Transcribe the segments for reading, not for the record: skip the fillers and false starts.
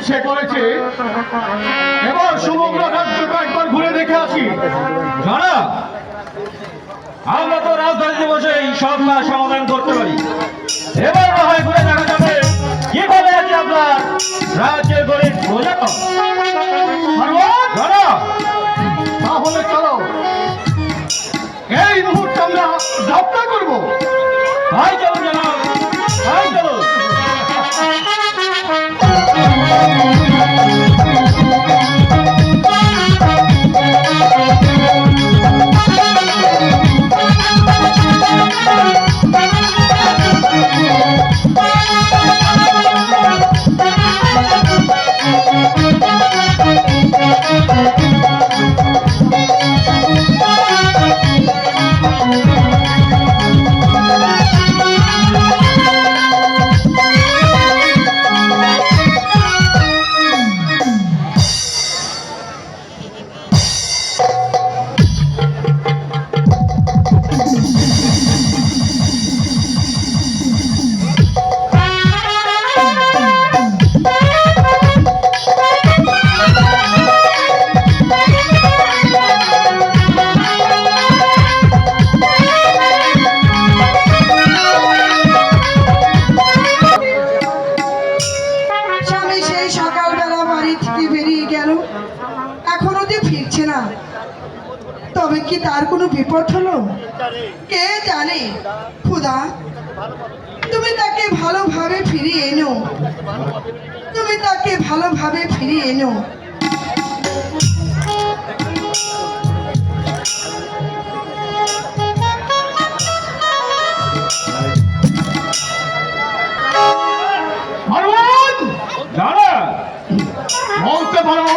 ইচ্ছে করেছে এবার সমগ্র রাজ্যটা একবার ঘুরে দেখে আসি। জানা, আমরা তো রাজধানীতে বসে সব কাজ সমাধান করতে পারি। এবার না হয় ঘুরে দেখা যাবে কিভাবে আছে আপনার রাজ্যের গরিব প্রজা। জানা, তাহলে চলো এই মুহূর্তে আমরা যাত্রা করবো। তাই চলুন জানা, তাই চলুন। তবে কি তার কোনো বিপদ হলো? কে জানে। খুদা, তুমি তাকে ভালোভাবে ফিরিয়ে এনো, তুমি তাকে ভালোভাবে ফিরিয়ে এনো। বলতে পারো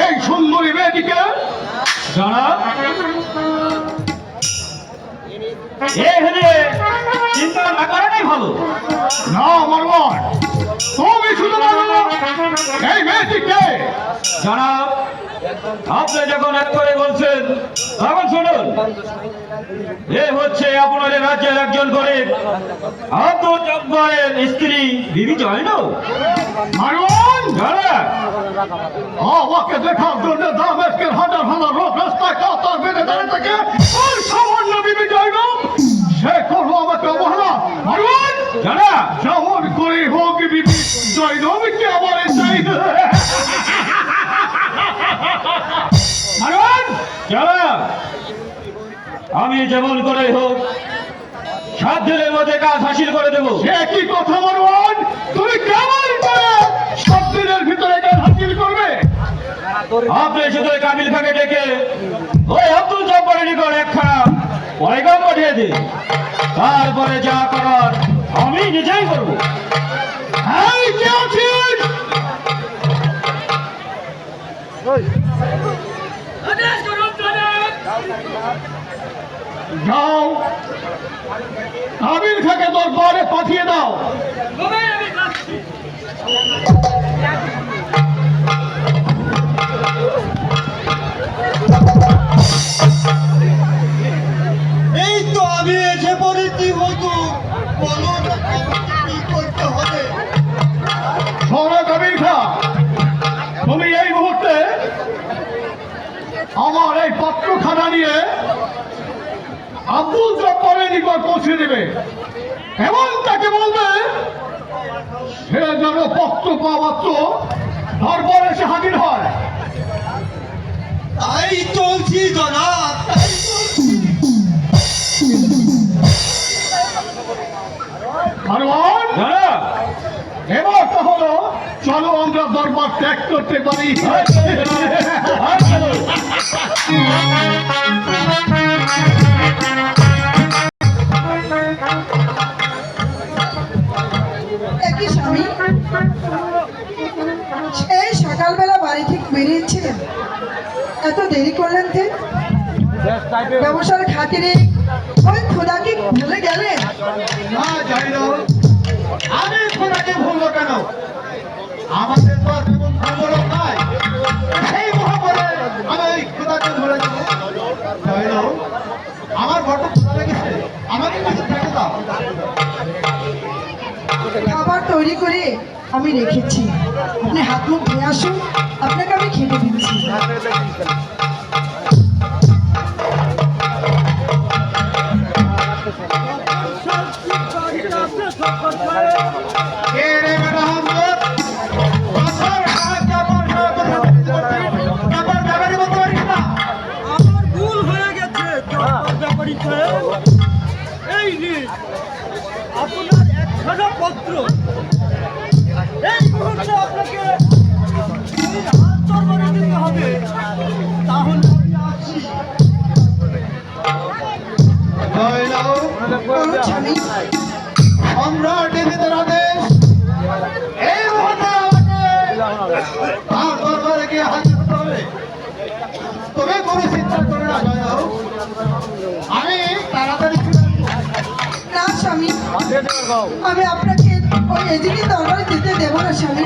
এই সুন্দরী মেয়েটিকে? জানা, চিন্তা না করাটাই ভালো। না মারওয়ান, তুমি শুধু বলো এই মেয়েটিকে। জানা, আপনি যখন এক করে বলছেন তখন শুনুন। এ হচ্ছে আপনাদের রাজ্যের একজন গরিব আব্দুল জব্বারের স্ত্রী বিবি জয়নব। মারওয়ান, জানা, আমাকে দেখার জন্য দামেস্কের হাজার হাজার লোক রাস্তায় কাতার বেঁধে দাঁড়িয়ে থাকে, ওই সামান্য বিবি জয়নব সে করলো আমাকে অবহেলা। মারওয়ান, জানা, যেমন করে হোক বিবি জয়নবকে আমার চাই। মারওয়ান, জানা, আমি যেমন করে হোক 7 দিনের মধ্যে কাজ হাসিল করে দেবো। সে কি কথা মারওয়ান? তুমি কেমন করে 7 দিনের ভিতরে কাজ হাসিল করবে? আপনি শুধু কাবিল খাকে ডেকে ওই আব্দুল জব্বারের নিকট একখানা পয়গাম পাঠিয়ে দিন, তারপরে যা করার আমি নিজেই করবো। এই কে আছিস? যাও, কাবিল খাকে দরবারে পাঠিয়ে দাও। এই তো আমি এসে পড়েছি হুজুর, বলুন কি করতে হবে? শোনো কাবিল খা, তুমি এই মুহূর্তে আমার এই পত্রখানা নিয়ে আব্দুল জব্বারের নিকট পৌঁছে দেবে এবং তাকে বলবে সে যেন পত্র পাওয়া মাত্র দরবারে এসে হাজির হয়। তাই চলছি জনাব, তাই চলছি। মারওয়ান, জানা, এবার তাহলে চলো আমরা দরবার ত্যাগ করতে পারি। একই স্বামী, সেই সকালবেলা বাড়ি থেকে বেরিয়েছিলেন, এত দেরি করলেন যে? ব্যবসার খাতিরে ওই খোদাকে ভুলে গেলেন? না জয়নব, আমি খোদাকে ভুলবো কেন? আমাদের তো আর তেমন ভূগোলক নাই, সেই মহাপরে আমি ওই খোদাকে ভুলে যাব। জয়নব, আমার বড় ক্ষুধা লেগেছে, আমাকে কিছু খেতে দাও। খাবার তৈরি করে আমি রেখেছি। আপনি হাত মুখ ধুয়ে আসুন, আপনাকে আমি খেতে দিচ্ছি। কে রে বেটা হামদ? বছর হাত কাপড় কাপড় ব্যাপারে বলতে পারিস না? আমার ভুল হয়ে গেছে জব্বার ব্যাপারী সাহেব। এই নিন আপনার একখানা পত্র। এই মুহূর্তে আপনাকে এই হাত তরবারি দিতে হবে, তাহলে আমি আসি। জয়লাও বলুন স্বামী। সম্রাট দেবীদের আদেশ এই মুহূর্তে আমাকে তার দরবারে গিয়ে হাজির হতে হবে। তুমি কোনো চিন্তা করো না জয়লাও, আমি তাড়াতাড়ি ফিরে আসবো। না স্বামী, আমি আপনাকে ওই এদিকে দরবারে যেতে দেবো না স্বামী।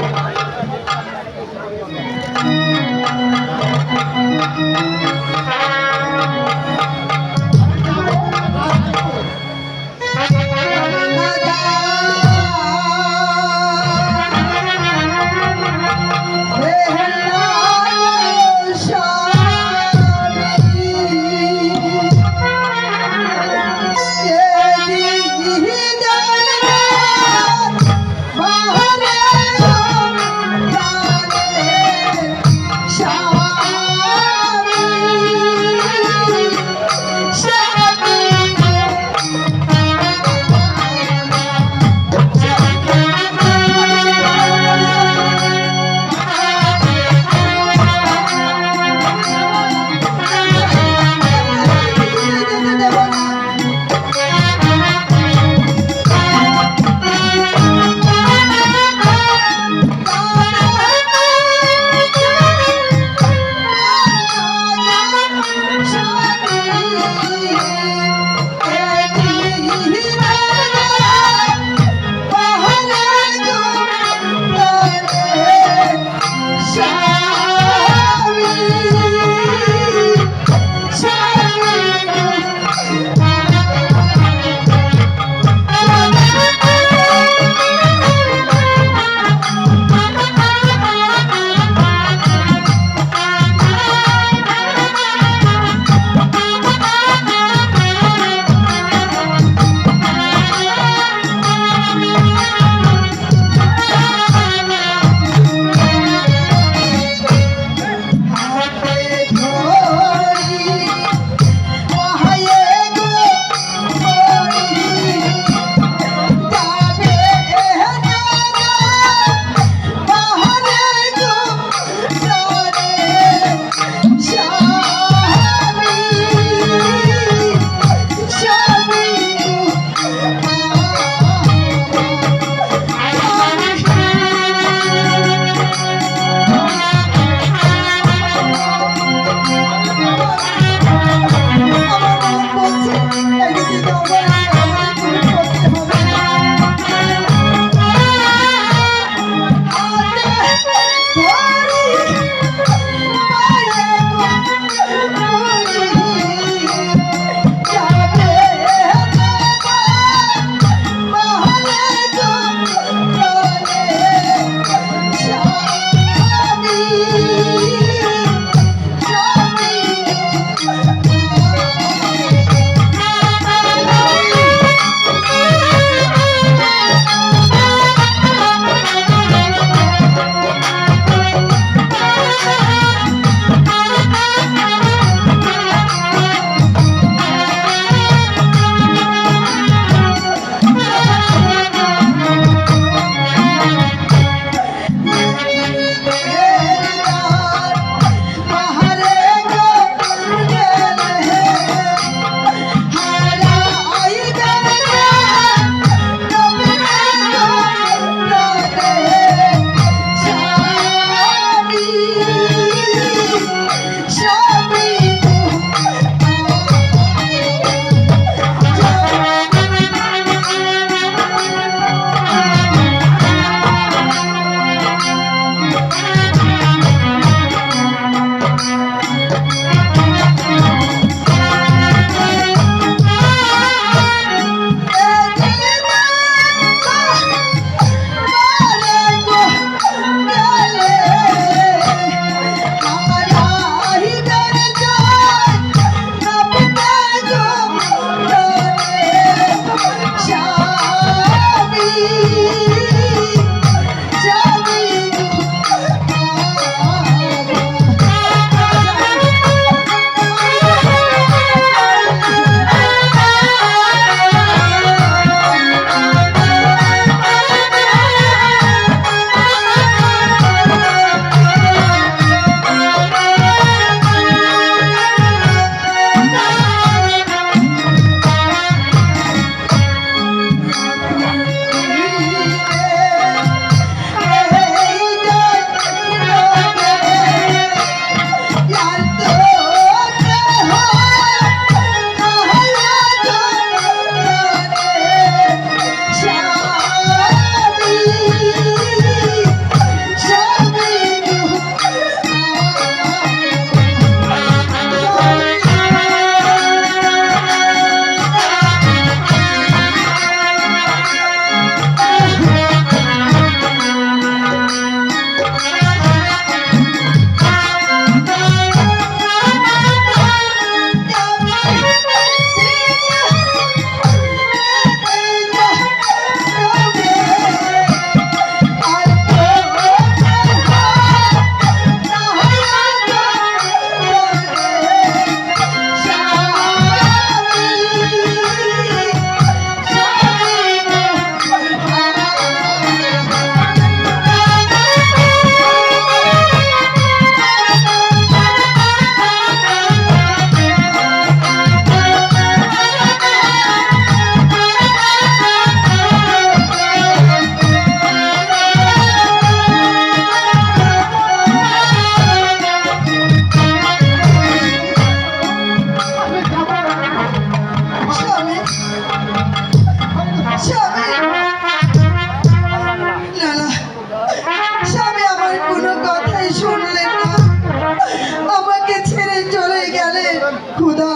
খুদা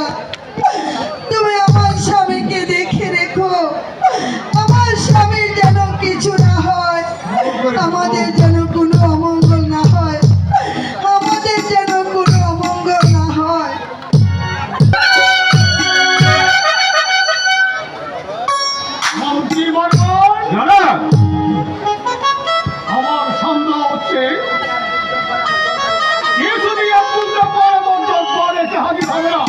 তুমি আমার স্বামীকে দেখে রেখো, আমার স্বামীর যেন কিছু না হয়, আমাদের যেন কোনো অমঙ্গল না হয়, আমাদের যেন কোনো অমঙ্গল না হয়। মন্ত্রী বর্মন, জনাব, আমার সন্দেহ হচ্ছে এ যদি আব্দুল জব্বার এবং জব্বার এসে হাজির হবে না।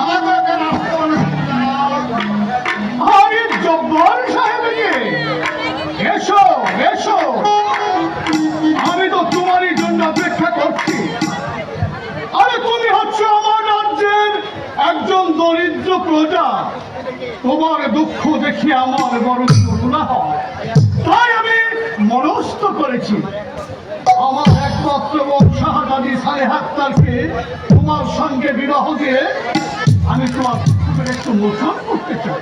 আমার কোনো কেন আসতে পারে না? আরে জব্বার সাহেব যে, এসো এসো, আমি তো তোমারই জন্য অপেক্ষা করছি। আরে তুমি হচ্ছে আমার রাজ্যের একজন দরিদ্র প্রজা, তোমার দুঃখ দেখে আমার বড় করুণা হয়, তাই আমি মনস্থ করেছি আমার একমাত্র বোন শাহজাদি সালেহ আক্তারকে তোমার সঙ্গে বিবাহ দিয়ে আমি তোমার দুঃখের একটু মোচন করতে চাই।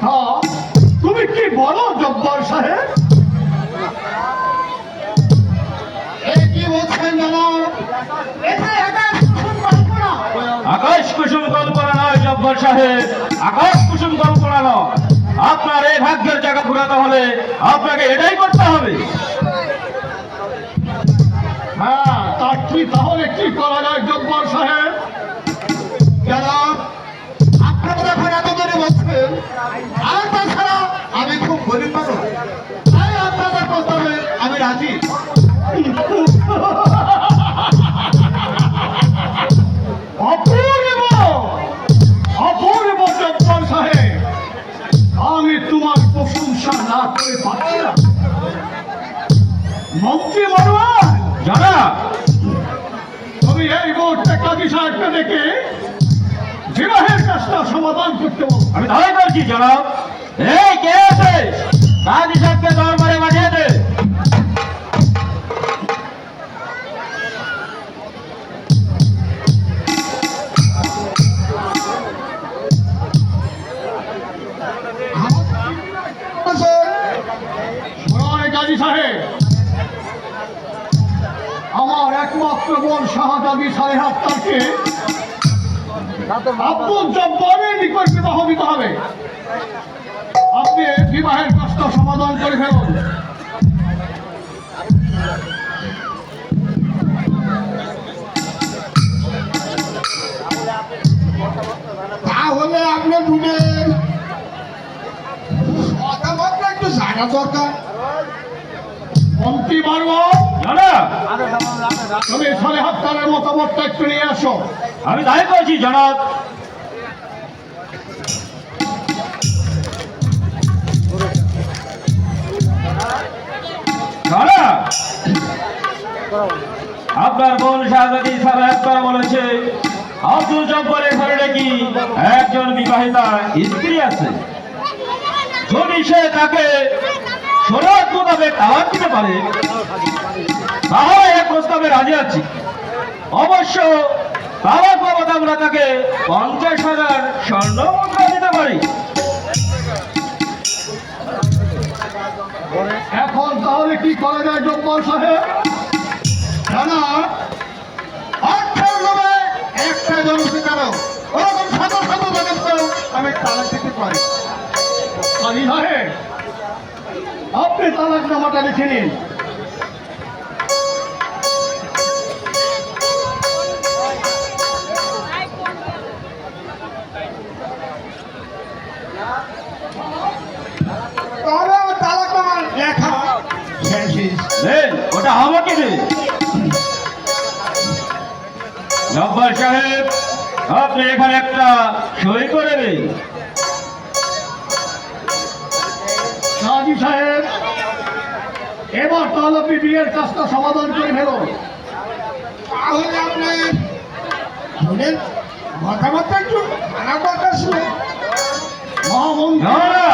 তা তুমি কি বলো জব্বার সাহেব? কি বলছেন জনাব? আকাশ কুসুম কল্পনা নয় জব্বার সাহেব, আকাশ কুসুম কল্পনা নয়। আপনার এই ভাগ্যের জায়গা ঘুরাতে হলে আপনাকে এটাই করতে হবে। হ্যাঁ, তার কি তাহলে কি করা যায় জব্বার সাহেব? জনাব, আপনারা যখন এত করে বলছেন, আর তাছাড়া আমি খুব গরিব মানুষ, তাই আপনাদের প্রস্তাবে আমি রাজি। অপূর্ব অপূর্ব জব্বার সাহেব, আমি তোমার প্রশংসা না করে পারছি না। মন্ত্রী বর্মন, জনাব, তুমি এই মুহূর্তে কাজী সাহেবকে দেখে বিবাহের কাজটা সমাধান করতে বলো। আমি তাই করছি জনাব। এই কে আছে? কাজী সাহেবকে দরবারে পাঠিয়ে দে। শোনো কাজী সাহেব, আমার একমাত্র বোন শাহজাদি সালেহ আক্তারকে আব্দুল জব্বারের নিকট বিবাহ দিতে হবে। আপনি বিবাহের কাজটা সমাধান করে ফেলুন। তাহলে আপনার বোনের কথাবার্তা একটু জানা দরকার। মন্ত্রী বর্মন, জনাব, তুমি সালেহ আক্তারের মতামতটা একটু নিয়ে আসো। আমি তাই করছি জনাব। জনাব, আপনার বোন শাহজাদি সালেহ আক্তার বলেছে আব্দুল জব্বারের ঘরে নাকি একজন বিবাহিতা স্ত্রী আছে। যদি সে তাকে শরীয়ত মোতাবেক তালাক দিতে পারে তাহলে এক প্রস্তাবে রাজি আছি। অবশ্য তালাক বাবদ আমরা তাকে 50,000 স্বর্ণ মুদ্রা দিতে পারি। এখন তাহলে কি করা যায় জব্বার সাহেব? জানা অর্থের লোভে একটা জনকে কেন ওরকম শত শত জনকেও আমি তালাক দিতে পারি। কাজী সাহেব, আপনি তালাক নামাটা লিখে নিন। তাহলে আমার তালাক আমার লেখা শেষ। দেন, ওটা আমাকে দে। জব্বার সাহেব, আপনি এখানে একটা সই করে দিন। কাজী সাহেব, এবার তাহলে আপনি বিয়ের কাজটা সমাধান করে ফেলুন। তাহলে আপনার বোনের কথাবার্তা একটু জানা দরকার ছিল। মহামন্ত্রী, না।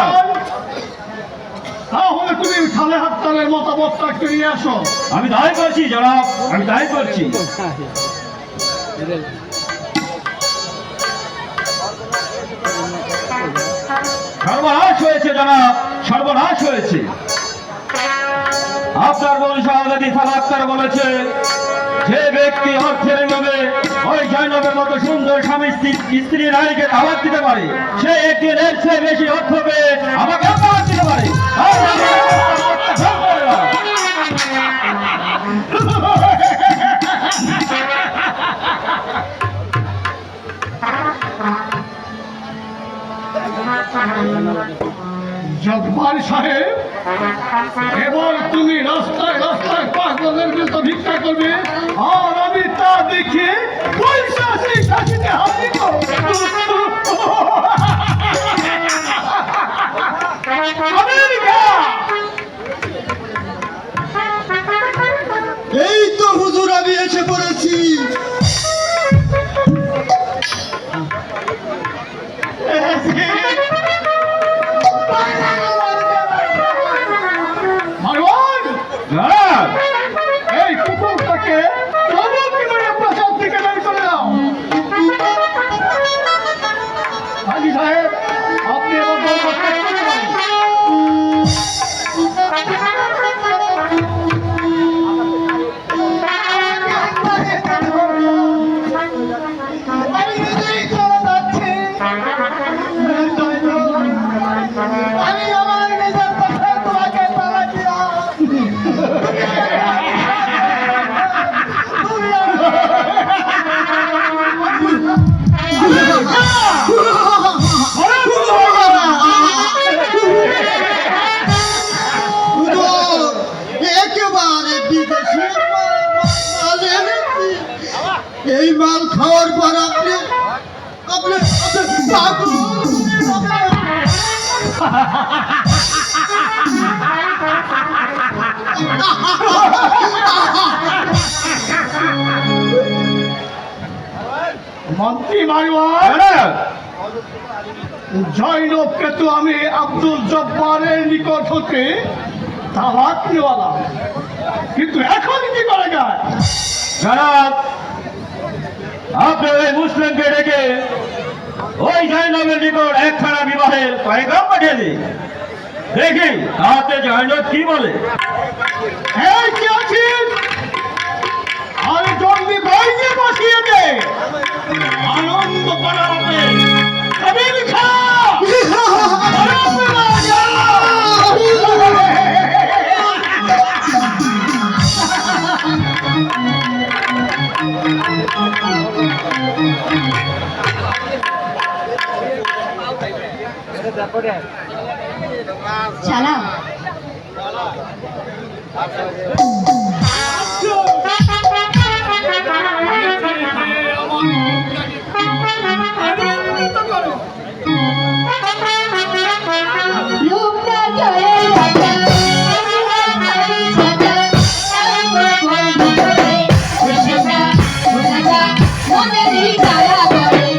তাহলে তুমি সালেহ আক্তারের মতামতটা একটু নিয়ে আসো। আমি তাই করছি জনাব, আমি তাই করছি। সর্বনাশ হয়েছে জনাব, সর্বনাশ হয়েছে। আপনার বোন শাহজাদি সালা আক্তার বলেছে, যে ব্যক্তি অর্থের লোভে ওই জয়নবের মতো সুন্দর স্বামী স্ত্রী নারীকে তালাক দিতে পারে, সে একদিন এর চেয়ে বেশি অর্থ পেয়ে আমাকে তালাক দিতে পারে। জব্বার সাহেব, এবার তুমি রাস্তায় রাস্তায় পাগলের মতো ভিক্ষা করবে, আর আমি তা দেখে পয়সা সেই শাসিতে হাত দিব। আমেরিকা! এই তো হুজুর আমি এসে পড়েছি। মারওয়ান, হ্যাঁ, এই কুকুরটাকে চমক করে প্রসাদ থেকে বের করে দাও। হাজি সাহেব, আপনি এবার দরবার ত্যাগ করতে পারেন। আমি নিজেই চলে যাচ্ছি। আমি আমার নিজের পথে তোমাকে তালাক দিলাম। একেবারে বিদেশি মাল এনেছি। এই মাল খাওয়ার পর আপনি আপনি পাগল হয়ে যাবেন। মন্ত্রী মারওয়ান, হ্যাঁ, জয়নবকে তো আমি আব্দুল জব্বারের নিকট হতে তালাক নেওয়ালাম, কিন্তু এখন কি করা যায়? জনাব, আপনি ওই মুসলিমকে ডেকে ওই জয়নবের নিকট একখানা বিবাহের পয়গাম পাঠিয়ে দিন, দেখি তাতে জয়নব কি বলে। এই কি আছিস? আর জলদি বাইরে বসিয়ে দে, আনন্দ করা হবে। কবির খা! চালাও। রূপটা চলে রাজা, রাজা, মনেরই তারা করে।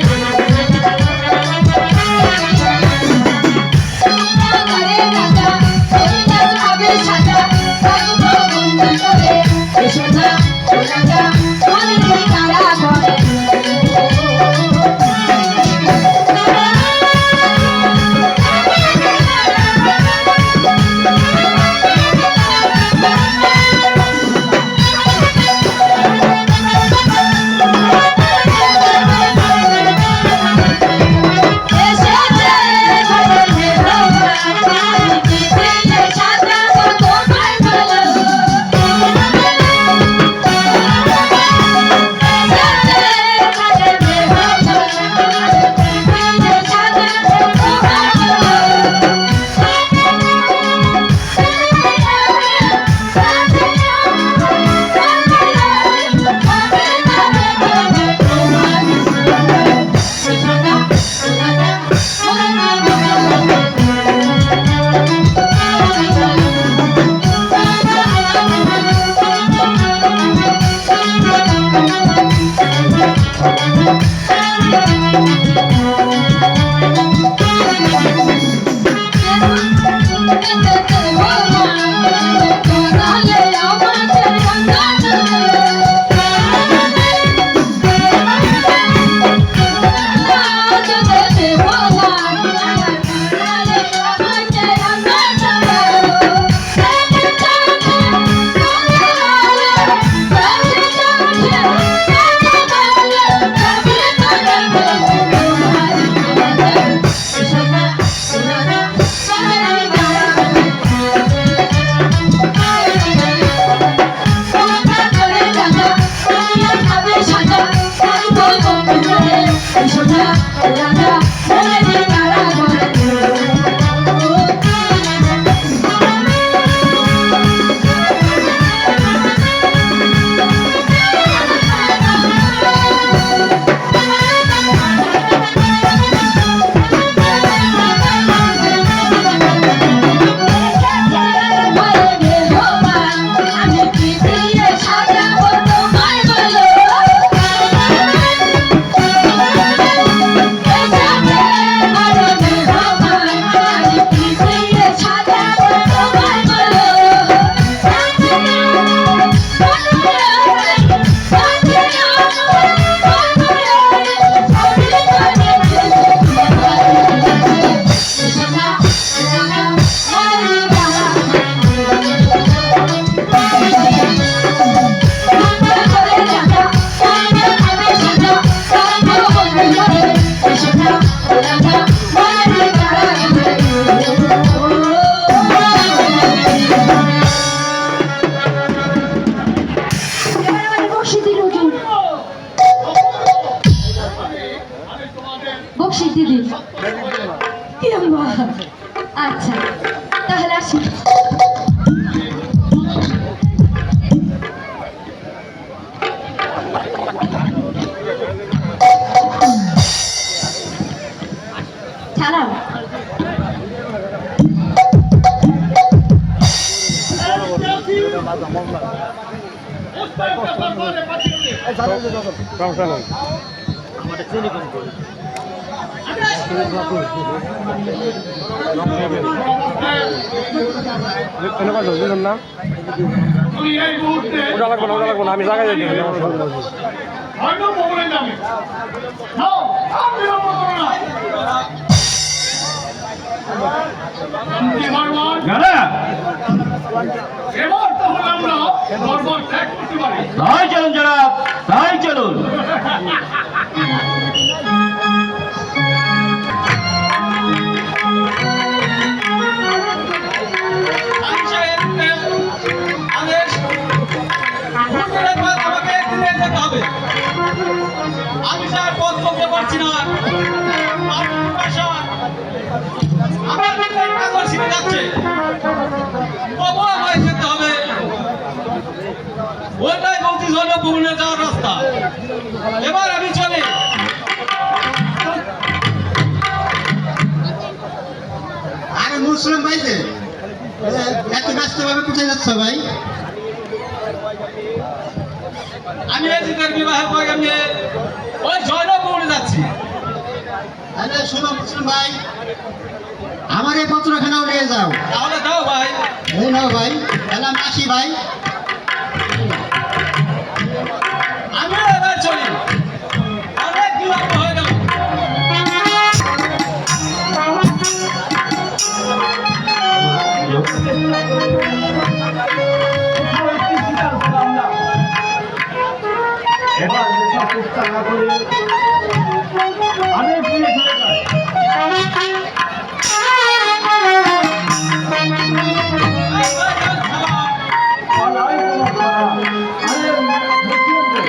তুমি এই মুহূর্তে আমি জায়গায় যাই হয়তো মোবাইল নামে নাও আর বিলম্ব করো না। এবার না এবার তাহলে আমরা দরবার ত্যাগ করতে পারি। তাই চলুন জনাব, তাই চলুন। আমি স্যার পথ চলতে পারছি না, আমার কাগজ ছিঁড়ে যাচ্ছে, তবু আমায় যেতে হবে। ওইটাই বলছি জনভূমনে যাওয়ার রাস্তা। এবার আমি চলি। আরে মুসলিম ভাই যে এত ব্যস্ত ভাবে কোথায় যাচ্ছ ভাই? আমি এজিদের বিবাহের পরে নিয়ে ওই জনভূমনে যাচ্ছি। আরে শোনো মুসলিম ভাই, আমার এই পত্রখানাও নিয়ে যাও। তাহলে দাও ভাই। এই নাও ভাই, তাহলে আমি আসি ভাই। আমি এবার চলি, অনেক বিলম্ব হয়ে গেল। এবার যেসব চেষ্টা না করে অনেক দূরে চলে যায়। বলাই কোনো খারাপ। আরে মুসলিমদের,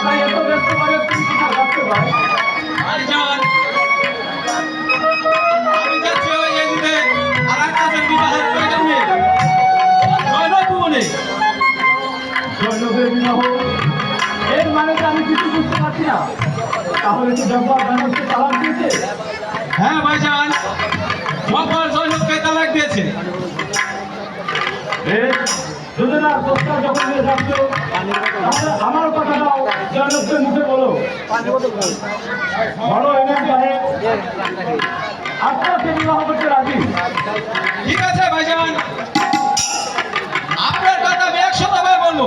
তাই এত ব্যস্ত করে তুমি কোথায় যাচ্ছো ভাই? ভাইজান, আমি যাচ্ছি ওই এজিদের আর এক কাছের বিবাহের প্রয়োজন নেই। জনভূমনে। সৈন্যদের বিবাহ, এর মানে তো আমি কিছু বুঝতে পারছি না। তাহলে কি জব্বার মানুষকে তালাক দিয়েছে? হ্যাঁ ভাইজান, জব্বার জয়নবকে তালাক দিয়েছে। বেশ, দুজনার প্রস্তাব যখন নিয়ে যাচ্ছ, তাহলে আমার কথাটাও জয়নবদের মুখে বলো। বলো এমএম সাহেব, আপনাকে বিবাহ করতে রাজি। ঠিক আছে ভাইজান, আপনার কথা আমি 100বার বলবো।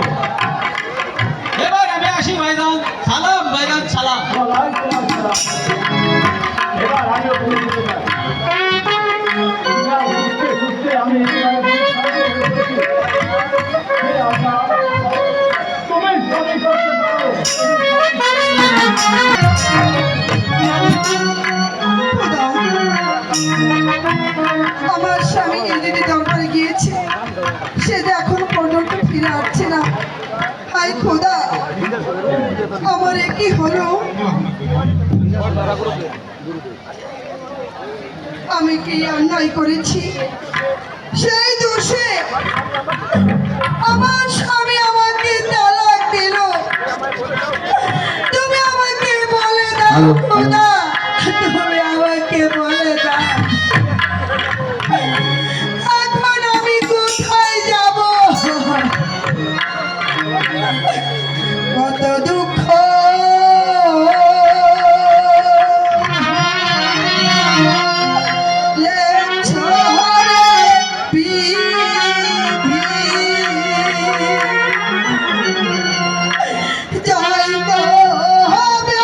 এবার আমি আসি ভাইজান। সালাম ভাইজান, সালাম। বলাই তোমার সালাম। এবার আমিও বলে দিতে পারি। তোমরা বুঝতে সুঝতে আমি একেবারে সাহায্য করেছি। হে আল্লাহ, তুমি সবই করতে পারো। খোদা, আমার স্বামী এলইডি দরবারে গিয়েছে, সে যে এখন পর্যন্ত ফিরে আসছে না। হায় খোদা, আমার এ কি হলো? আমি কি অন্যায় করেছি? সেই দোষে আমার স্বামী আমাকে তালাক দিল। তুমি আমাকে বলে দাও খোদা, তুমি আমাকে বলে দাও, এখন আমি কোথায় যাব? কত দুঃখ যাইতে হবে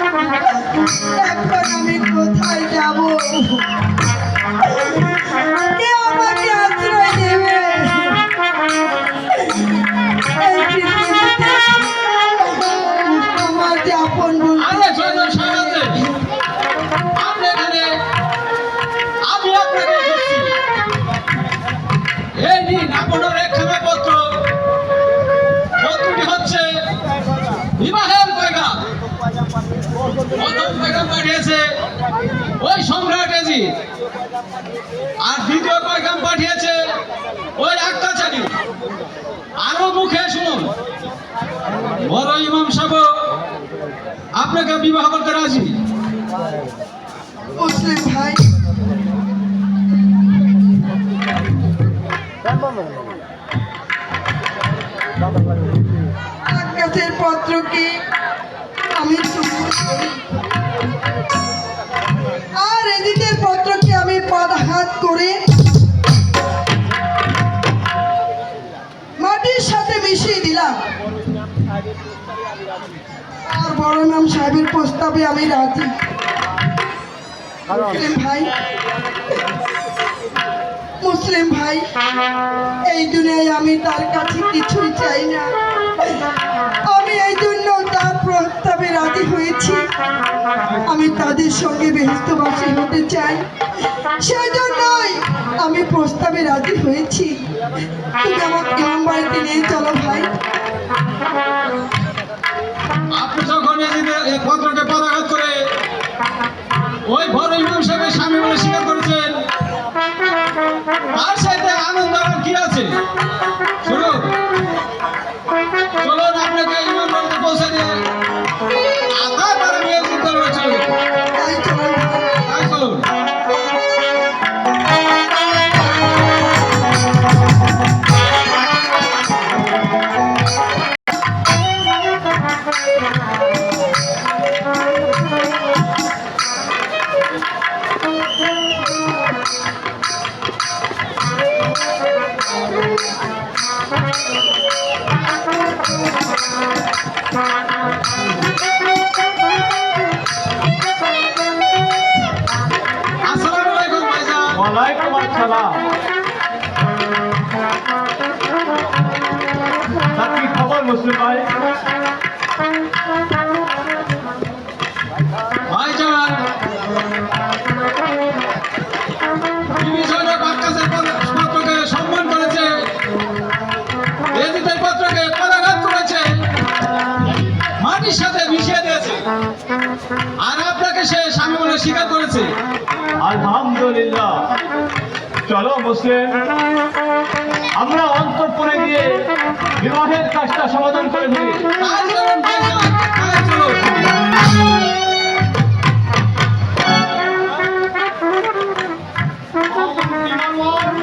এখন আমি কোথায় যাব? কে আমাকে আশ্রয় দেবে? এই পৃথিবীতে আমার যে আপন বন্ধু আরে জয়দেব সাহেব, আপনি এখানে, আমি আপনাকে খুঁজছি। এই নিন আপনার একখানা পত্র। পত্রটি হচ্ছে বিবাহের পয়গাম। প্রথম পয়গাম পাঠিয়েছে ওই সম্রাট এজিদ, আর দ্বিতীয় পয়গাম পাঠিয়েছে ওই আক্কাচারী। আরো মুখে শুনুন, বড় ইমাম সাহেব আপনাকে বিবাহ করতে রাজি। মুসলিম ভাই, আকাশের পত্রকে আমি চুম্বন করি, আর এদিকের পত্রকে আমি পদাঘাত করে মাটির সাথে মিশিয়ে দিলাম। আর বড় ইমাম সাহেবের প্রস্তাবে আমি রাজি। মুসলিম ভাই, এই দুনিয়ায় আমি তার কাছে কিছুই চাই না। আমি এই জন্য তার প্রস্তাবে রাজি হয়েছি। আমি তাদের সঙ্গে বেহেশতবাসী হতে চাই, সেই জন্যই আমি প্রস্তাবে রাজি হয়েছি। তুমি আমার ইমাম বাড়িতে নিয়ে চলো ভাই। আপনি যখন এই পত্রকে পদাঘাত করে ওই বড় ইমাম সাহেবের স্বামী বলে স্বীকার করেছেন, তার সাথে আনন্দ আর কি আছে? শুনুন, চলুন আপনাকে ইমাম বাড়িতে পৌঁছে দিয়ে আধার পরে বিয়ে করতে হবে। চলুন, তাই চলো ভাই। তাই চলুন। আসসালামু আলাইকুম ভাইজান। ওয়ালাইকুম আসসালাম। তা কি খবর মুসলিম ভাই? ভাইজান, বিভীষণ বাক্কাসের পত্রকে সম্মান করেছে, এজিদের পত্রকে পদাঘাত করেছে, মাটির সাথে মিশিয়ে দিয়েছে, আর আপনাকে সে স্বামী বলে স্বীকার করেছে। আলহামদুলিল্লাহ। চলো মুসলিম, আমরা অন্তঃপুরে গিয়ে বিবাহের কাজটা সমাধান করে ফেলি। তাই চলুন ভাইজান, তাই চলুন।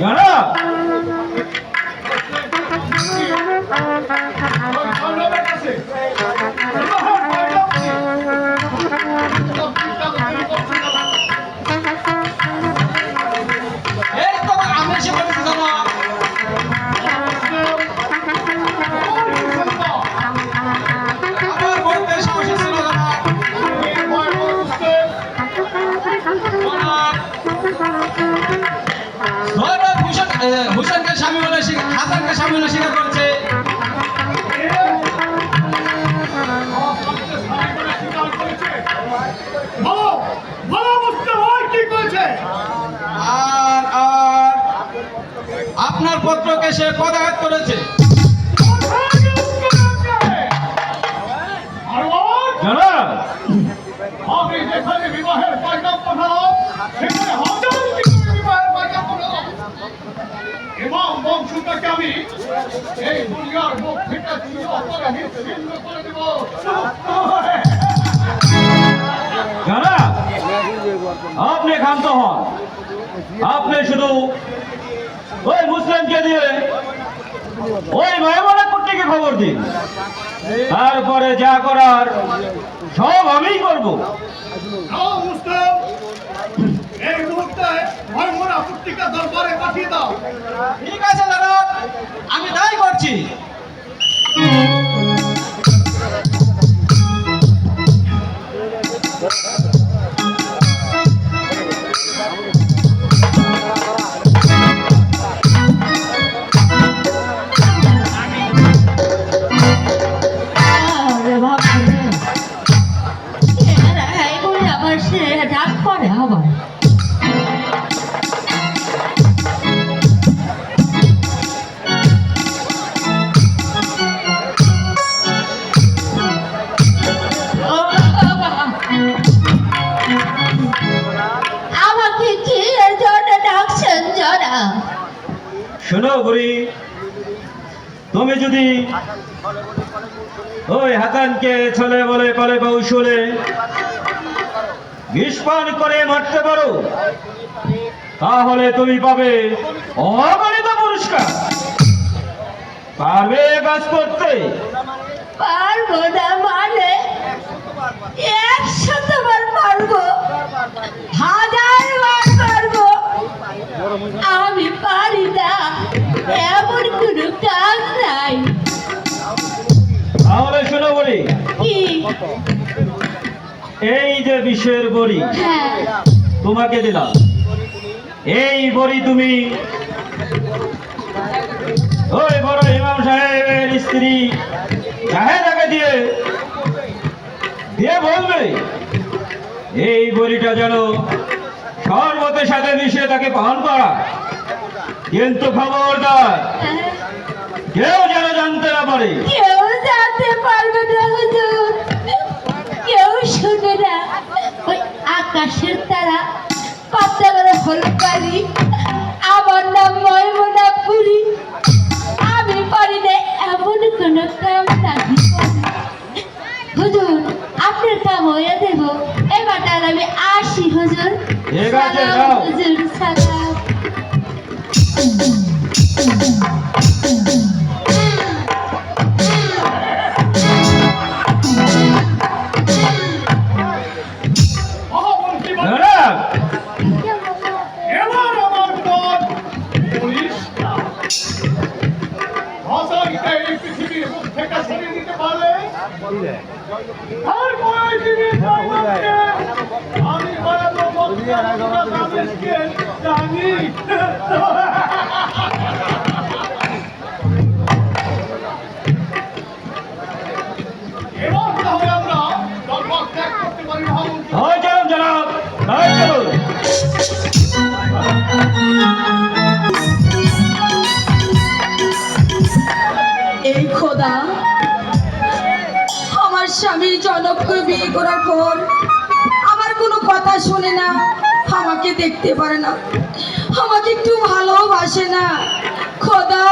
জানা এই তো আমি এসে বলেছি জানা। আমার বলতে সাহস ছিল জানা। হুসেনকে স্বামী বলে হাসানকে স্বামী বলে স্বীকার করেছে। বলো বলো মুসলিম ভাই, কি করেছে? আর আপনার পত্রকে সে পদাঘাত করেছে। জানা আমি যেখানে বিবাহের পয়গাম পাঠালাম, সেখানে হাজার কি করে বিবাহের পয়গাম পাঠালাম। এবং বংশটাকে আমি এই দুনিয়ার মুখ থেকে ছিন্ন করে দেব। জানা আপনি ক্ষান্ত হন। আপনি শুধু ওই মুসলিমকে দিয়ে ওই মেহমানের কুট্টিকে খবর দিন, তারপরে যা করার সব আমিই করব। যাও মুসলিম, এই মুহূর্তে ময়মনা পুত্রিকা দরবারে পাঠিয়ে দাও। ঠিক আছে দাদা, আমি তাই করছি। আরে বাপরে, এরা এইগুলি আবার সে রাগ করে আবার। ও বাবা, আমাকে কি এর জন্য ডাকছেন যারা? শোনো বুড়ি, তুমি যদি ওই হাসানকে ছলে বলে কলে কৌশলে বিস্ফোরণ করে মারতে পারো, তাহলে তুমি পাবে অগণিত পুরস্কার। পারবে এ কাজ করতে? পারবো না মানে 100 বার পারবো, 1000 বার পারবো, আমি পারি না এমন কোনো কাজ নাই। তাহলে শোনো বুড়ি, কি? এই যে বিষের বড়ি হ্যাঁ, তোমাকে দিলাম, এই বড়ি তুমি ওই বড় ইমাম সাহেবের স্ত্রী জাহেদাকে দিয়ে দিয়ে বলবে এই বড়িটা যেন শরবতের সাথে মিশিয়ে তাকে পান করা। কিন্তু খবরদার হ্যাঁ। কেউ যেন জানতে না পারে। কেউ জানতে পারবে না হুজুর, কেউ শুনবে না। ওই আকাশের তারা পাতা করে হলকারি, আমার নাম ময়মনাপুরি, আমি পারি না এমন কোনো কাম নাহি। হুজুর আপনার কাম হয়ে দেব, এবার তাহলে আমি আসি হুজুর। ঠিক আছে, সালাম যাও। হুজুর, সালাম। মহামন্ত্রী বলেন, দাঁড়া, এবার আমার পথ বলিস না। হাসানকে এই পৃথিবীর মুখ থেকে সরিয়ে দিতে পারলে তারপরে তিনি জয়নালকে আমি বানাবো বক্তা মানুষকে জানি। এবার তাহলে আমরা দরবার ত্যাগ করতে পারি মহামন্ত্রী। তাই চলুন জনাব, তাই চলুন। এই খোদা, আমার স্বামী জনককে বিয়ে করার পর আমার কোনো কথা শোনে না, আমাকে দেখতে পারে না, আমাকে একটু ভালোবাসে না। খোদা,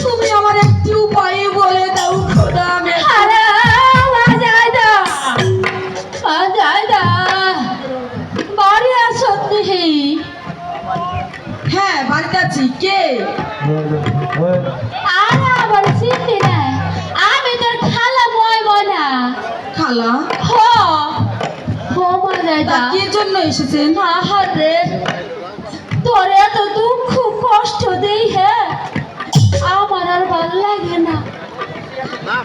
তুমি আমার একটু উপায় বলে দাও খোদা। আমি আরে বাজাইদা, বাজাইদা, বাড়ি আসত নেহি? হ্যাঁ, বাড়িতে আছি। কে? আরে আমার চিনলি না, আমি তোর খালা ময়মনা। খালা? হ হ তা বাজাইদা। কি জন্য এসেছেন? আহারে, তোর এত দুঃখ কষ্ট দেই, হ্যাঁ আমার আর ভাল লাগে না।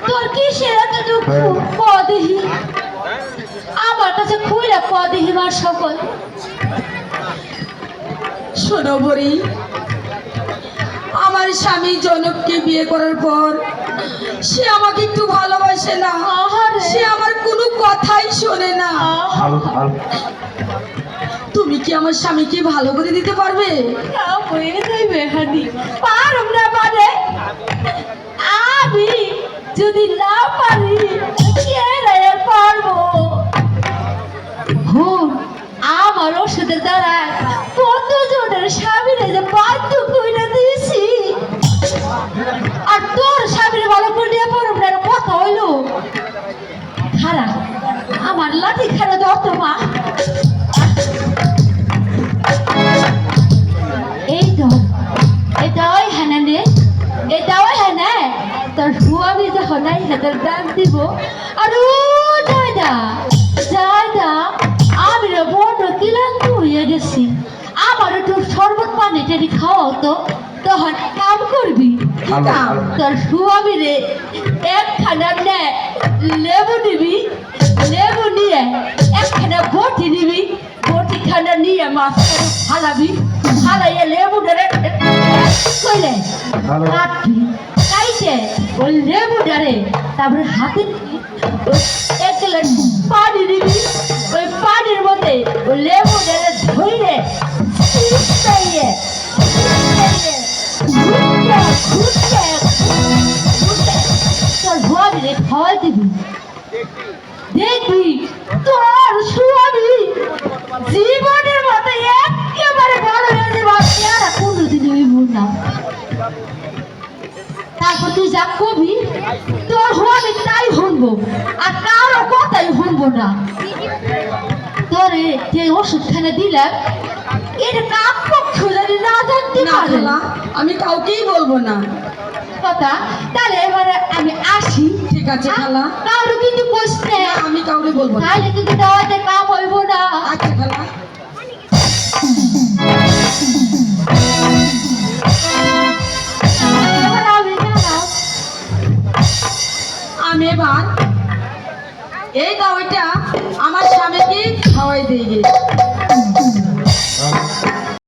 তোর কিসের এত দুঃখ কদিহি, আমার কাছে খুইলা কদিহি মার সকল। শোনো বড়ি, আমার স্বামী জনককে বিয়ে করার পর সে আমাকে একটু ভালোবাসে না, আহারে। সে আমার কোনো কথাই শোনে না। তুমি কি আমার স্বামীকে ভালো করে দিতে পারবে? পারুম না মানে আমি যদি না পারি কে রে পারবো? হুন, আমার ওষুধের দ্বারা কতজনের স্বামীরে যে বাধ্য কইরা দিয়েছি, আর তোর স্বামীর ভালো করে দিয়ে পারুম না, এটা কথা হইলো? খারাপ, আমার লাঠি খারাপ ধরত মা। এই তো এটা ওই হ্যাঁ রে, এটা ওই হ্যাঁ, তোর আমি যখন নাই হাতের ডাক দিব, আর ও জয়দা জয়দা, আমি রে বড় ক্লান্ত হয়ে গেছি, আমার একটু শরবত পানি টেনি খাওয়াও তো, তখন কাম করবি। তোর সুয়ামি রে একখানা নে লেবু নিবি, লেবু নিয়ে দিয়ে মাছ হালাবি হালাইয়া লেবু ধরে কইলে কাটবি কাইছে ওই লেবু ধরে তারপরে হাতে এক গ্লাস পানি দিবি ওই পানির মধ্যে ওই লেবু ধরে ধইরে চিপটাইয়ে তোর ভাবিরে খাওয়াই দিবি দেখবি তোর স্বামী জীবনের মতো একেবারে ভালো হয়ে যাবে আর কোনোদিন হইব না। তারপর তুই যা কবি তোর আমি তাই শুনবো আর কারো কথাই শুনবো না। তোরে যে ওষুধখানা দিলাম এটা কাক পক্ষ জানি না জানতে না পারে খালা, আমি কাউকেই বলবো না। কথা তাহলে এবারে আমি আসি। ঠিক আছে খালা, কারো কিন্তু বসতে না, আমি কাউকে বলবো না। তাহলে কিন্তু দাওয়াতে কাম হইব না। আচ্ছা খালা। এবার আমি জানাও আমি এবার এই দাওয়াটা আমার স্বামীকে খাওয়াই দিয়ে